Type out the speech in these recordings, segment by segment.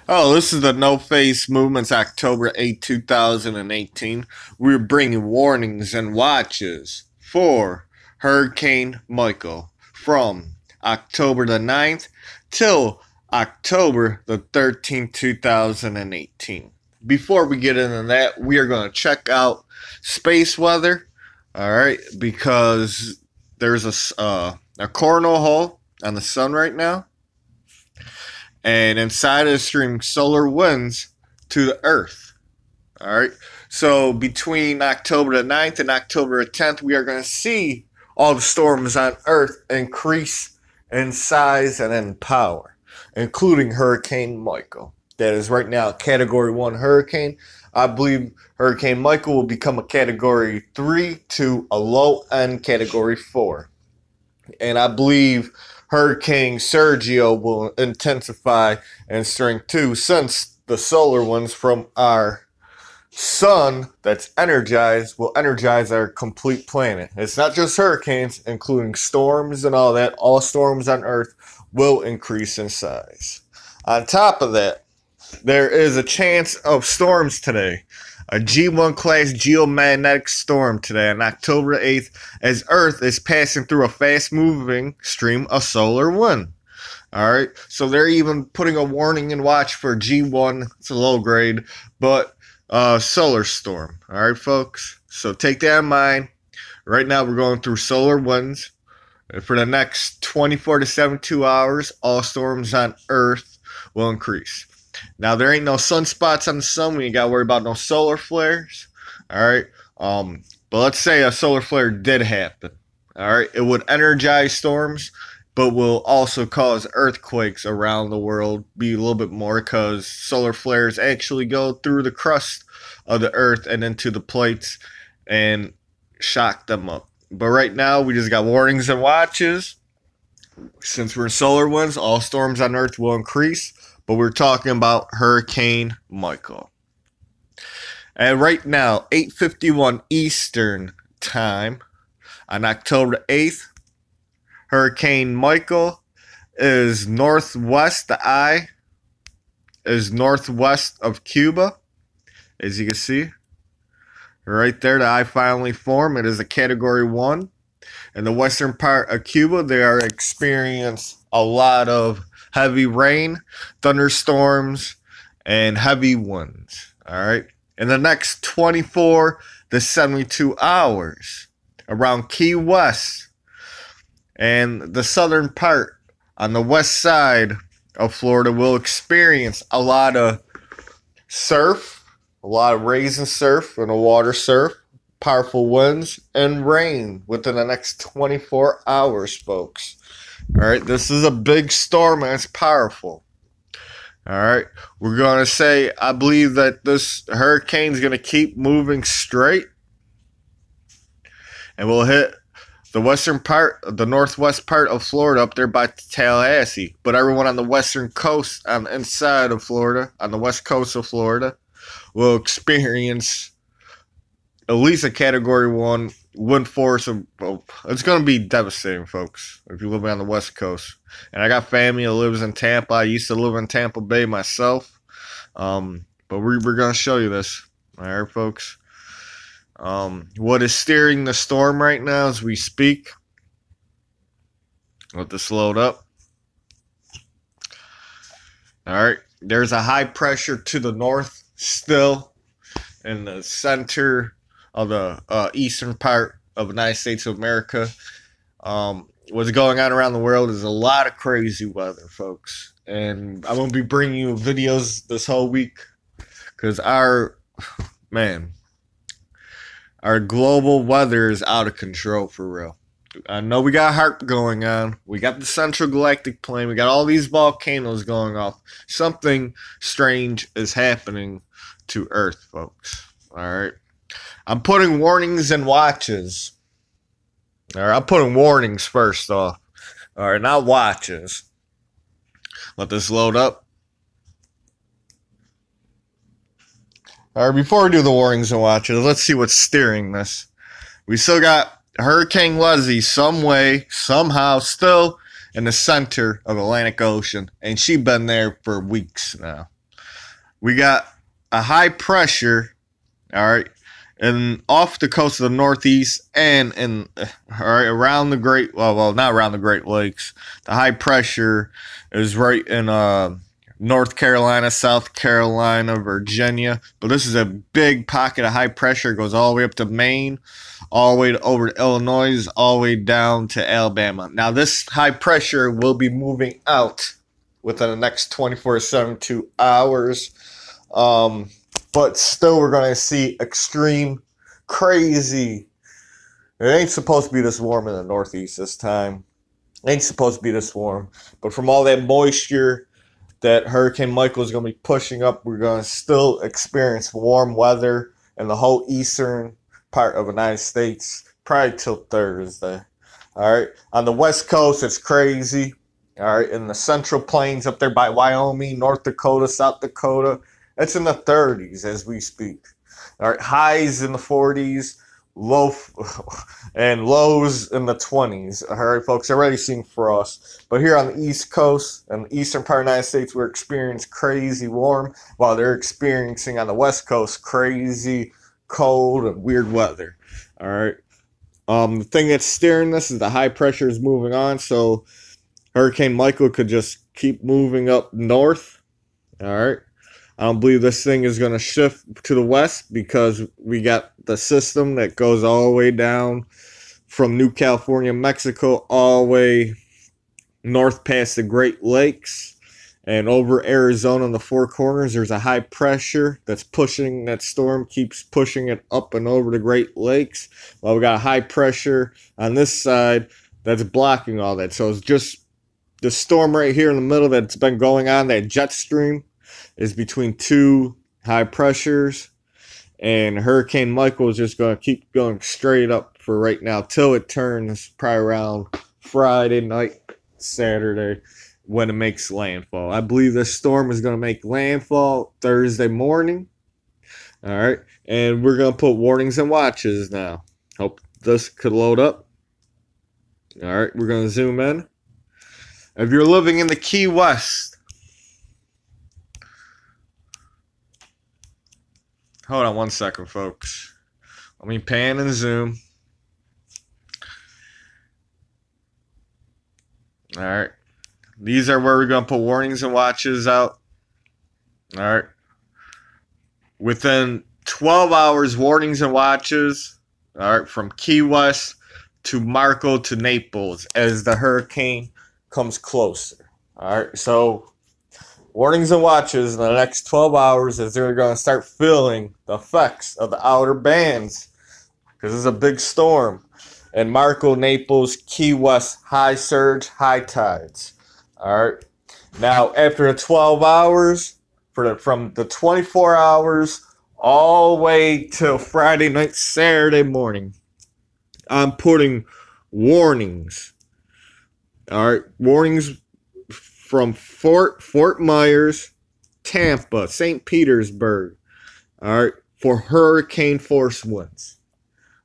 Oh, this is the No Face Movement's October 8th, 2018. We're bringing warnings and watches for Hurricane Michael from October the 9th till October the 13th, 2018. Before we get into that, we are going to check out space weather, all right, because there's a coronal hole on the sun right now, and inside is streaming solar winds to the Earth. All right. So between October the 9th and October the 10th, we are going to see all the storms on Earth increase in size and in power, including Hurricane Michael. That is right now a Category 1 hurricane. I believe Hurricane Michael will become a Category 3 to a low-end Category 4. And I believe Hurricane Sergio will intensify in strength too, since the solar winds from our sun that's energized will energize our complete planet. It's not just hurricanes, including storms and all that. All storms on Earth will increase in size. On top of that, there is a chance of storms today. A G1 class geomagnetic storm today on October 8th as Earth is passing through a fast moving stream of solar wind. Alright, so they're even putting a warning and watch for G1, it's a low grade, but solar storm. Alright, folks, so take that in mind. Right now we're going through solar winds. For the next 24 to 72 hours, all storms on Earth will increase. Now, there ain't no sunspots on the sun. We ain't got to worry about no solar flares. All right. But let's say a solar flare did happen. All right. It would energize storms, but will also cause earthquakes around the world. Be a little bit more because solar flares actually go through the crust of the Earth and into the plates and shock them up. But right now, we just got warnings and watches. Since we're in solar winds, all storms on Earth will increase. But we're talking about Hurricane Michael. And right now, 8:51 Eastern Time on October 8th, Hurricane Michael is northwest. The eye is northwest of Cuba, as you can see. Right there, the eye finally formed. It is a Category 1. In the western part of Cuba, they are experiencing a lot of heavy rain, thunderstorms, and heavy winds. All right. In the next 24 to 72 hours, around Key West and the southern part on the west side of Florida will experience a lot of surf, a lot of raising surf and a water surf, powerful winds, and rain within the next 24 hours, folks. All right, this is a big storm and it's powerful. All right, we're going to say, I believe that this hurricane is going to keep moving straight and will hit the western part, the northwest part of Florida up there by Tallahassee. But everyone on the western coast, on the inside of Florida, on the west coast of Florida, will experience at least a Category 1 wind force. It's going to be devastating, folks, if you live on the West Coast. And I got family that lives in Tampa. I used to live in Tampa Bay myself. But we're going to show you this. All right, folks. What is steering the storm right now as we speak? Let this load up. All right. There's a high pressure to the north still in the center of the eastern part of the United States of America. What's going on around the world is a lot of crazy weather, folks. And I'm going to be bringing you videos this whole week because our global weather is out of control for real. I know we got HAARP going on. We got the Central Galactic Plane. We got all these volcanoes going off. Something strange is happening to Earth, folks. All right. I'm putting warnings and watches. All right, I'm putting warnings first off. All right, not watches. Let this load up. All right, before we do the warnings and watches, let's see what's steering this. We still got Hurricane Leslie some way, somehow, still in the center of the Atlantic Ocean, and she's been there for weeks now. we got a high pressure, all right, and off the coast of the Northeast and all right, around the well, not around the Great Lakes. The high pressure is right in North Carolina, South Carolina, Virginia. But this is a big pocket of high pressure. It goes all the way up to Maine, all the way over to Illinois, all the way down to Alabama. Now, this high pressure will be moving out within the next 24-72 hours. But still, we're going to see extreme, crazy. It ain't supposed to be this warm in the Northeast this time. It ain't supposed to be this warm. But from all that moisture that Hurricane Michael is going to be pushing up, we're going to still experience warm weather in the whole eastern part of the United States, probably till Thursday. All right. On the West Coast, it's crazy. All right. In the Central Plains up there by Wyoming, North Dakota, South Dakota, it's in the 30s as we speak. All right. Highs in the 40s, and lows in the 20s. All right, folks, already seeing frost. But here on the East Coast and the eastern part of the United States, we're experiencing crazy warm, while they're experiencing on the West Coast crazy cold and weird weather. All right. The thing that's steering this is the high pressure is moving on, so Hurricane Michael could just keep moving up north. All right. I don't believe this thing is going to shift to the west because we got the system that goes all the way down from New California, Mexico, all the way north past the Great Lakes. And over Arizona in the Four Corners, there's a high pressure that's pushing that storm, keeps pushing it up and over the Great Lakes. Well, we got a high pressure on this side that's blocking all that. So it's just the storm right here in the middle that's been going on, that jet stream, is between two high pressures, and Hurricane Michael is just going to keep going straight up for right now till it turns probably around Friday night, Saturday, when it makes landfall. I believe this storm is going to make landfall Thursday morning. All right, and we're going to put warnings and watches now. Hope this could load up. All right, we're going to zoom in. If you're living in the Key West, hold on one second, folks. Let me pan and zoom. All right. These are where we're going to put warnings and watches out. All right. Within 12 hours, warnings and watches. All right. From Key West to Marco to Naples as the hurricane comes closer. All right. So warnings and watches in the next 12 hours as they're going to start feeling the effects of the outer bands, because it's a big storm. And Marco, Naples, Key West, high surge, high tides. All right. Now, after the 12 hours, from the 24 hours all the way till Friday night, Saturday morning, I'm putting warnings. All right. Warnings from Fort Myers, Tampa, St. Petersburg, all right, for hurricane force winds.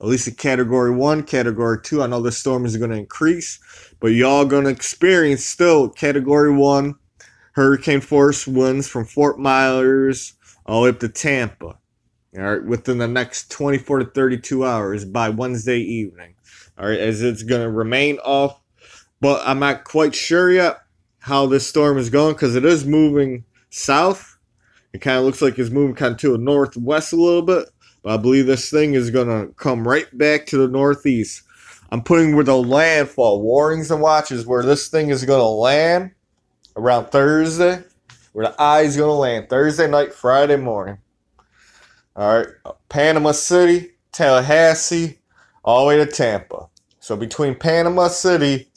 At least a Category 1, Category 2. I know this storm is going to increase, but y'all going to experience still Category 1 hurricane force winds from Fort Myers all the way up to Tampa, all right, within the next 24 to 32 hours by Wednesday evening, all right, as it's going to remain off. But I'm not quite sure yet how this storm is going, because it is moving south. It kind of looks like it's moving kind of to the northwest a little bit, but I believe this thing is going to come right back to the northeast. I'm putting where the landfall, warnings and watches, where this thing is going to land around Thursday, where the eye is going to land Thursday night, Friday morning. All right, Panama City, Tallahassee, all the way to Tampa. So between Panama City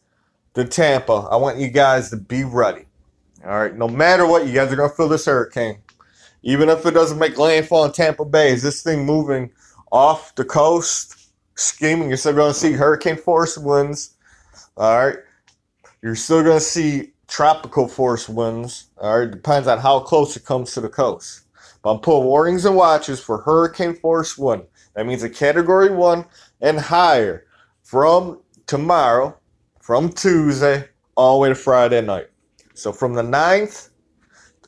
to Tampa, I want you guys to be ready. All right, no matter what, you guys are going to feel this hurricane. Even if it doesn't make landfall in Tampa Bay, is this thing moving off the coast, scheming, you're still going to see hurricane force winds. All right, you're still going to see tropical force winds. All right, depends on how close it comes to the coast. But I'm putting warnings and watches for hurricane force wind. That means a Category 1 and higher from tomorrow, from Tuesday, all the way to Friday night. So from the 9th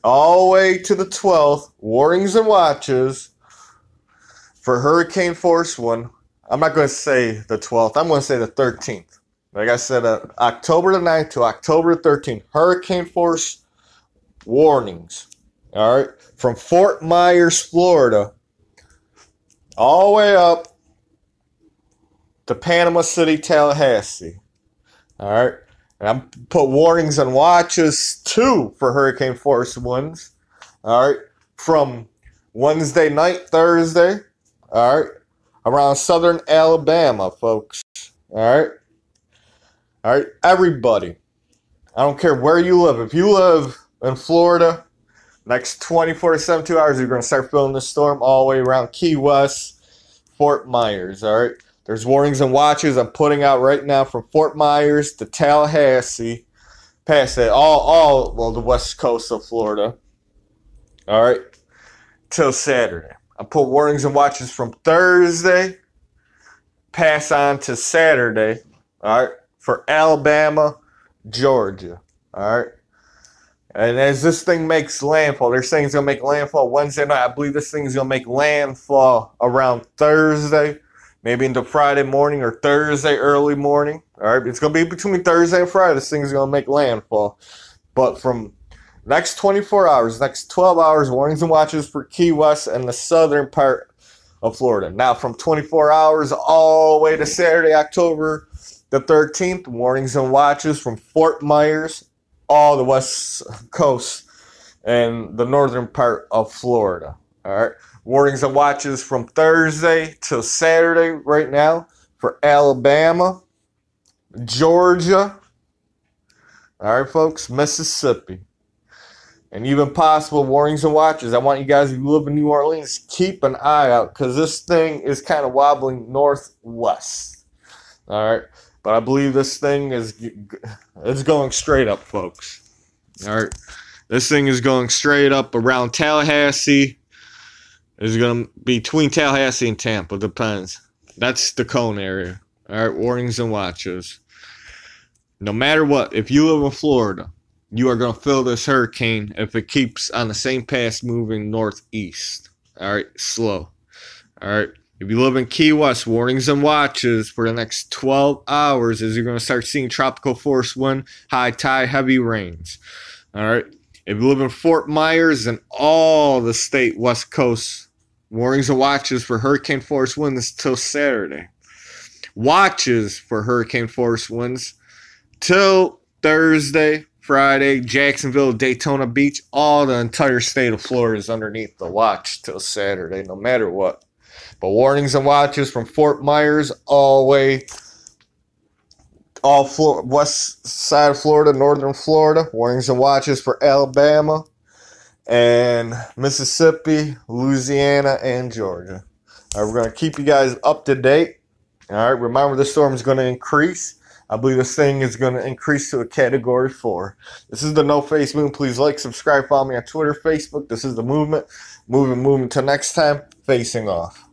all the way to the 12th. Warnings and watches for Hurricane Force 1. I'm not going to say the 12th. I'm going to say the 13th. Like I said, October the 9th to October 13th. Hurricane Force warnings. All right. From Fort Myers, Florida, all the way up to Panama City, Tallahassee. All right. And I'm put warnings and watches too for Hurricane Force 1s. All right. From Wednesday night, Thursday. All right. Around southern Alabama, folks. All right. All right. Everybody. I don't care where you live. If you live in Florida, next 24 to 72 hours, you're going to start feeling the storm all the way around Key West, Fort Myers. All right. There's warnings and watches I'm putting out right now from Fort Myers to Tallahassee, past that, well, the west coast of Florida. All right. Till Saturday. I put warnings and watches from Thursday, pass on to Saturday, all right, for Alabama, Georgia, all right. And as this thing makes landfall, they're saying it's going to make landfall Wednesday night. I believe this thing is going to make landfall around Thursday, maybe into Friday morning or Thursday early morning, all right. It's going to be between Thursday and Friday. This thing is going to make landfall. But from next 24 hours, next 12 hours, warnings and watches for Key West and the southern part of Florida. Now, from 24 hours all the way to Saturday, October the 13th, warnings and watches from Fort Myers, all the west coast and the northern part of Florida. All right. Warnings and watches from Thursday till Saturday right now for Alabama, Georgia, all right, folks, Mississippi. And even possible warnings and watches. I want you guys who live in New Orleans, keep an eye out because this thing is kind of wobbling northwest. All right. But I believe this thing is going straight up, folks. All right. This thing is going straight up around Tallahassee. It's going to be between Tallahassee and Tampa. Depends. That's the cone area. All right. Warnings and watches. No matter what, if you live in Florida, you are going to feel this hurricane if it keeps on the same path moving northeast. All right, slow. All right. If you live in Key West, warnings and watches for the next 12 hours as you're going to start seeing tropical force wind, high tide, heavy rains. All right. If you live in Fort Myers and all the state west coast, warnings and watches for hurricane force winds till Saturday. Watches for hurricane force winds till Thursday, Friday, Jacksonville, Daytona Beach, all the entire state of Florida is underneath the watch till Saturday, no matter what. But warnings and watches from Fort Myers all the way, west side of Florida, northern Florida. Warnings and watches for Alabama and Mississippi, Louisiana, and Georgia. All right, we're going to keep you guys up to date. All right, remember the storm is going to increase. I believe this thing is going to increase to a Category 4. This is the No Face Movement. Please like, subscribe, follow me on Twitter, Facebook. This is the movement. Moving till next time. Facing off.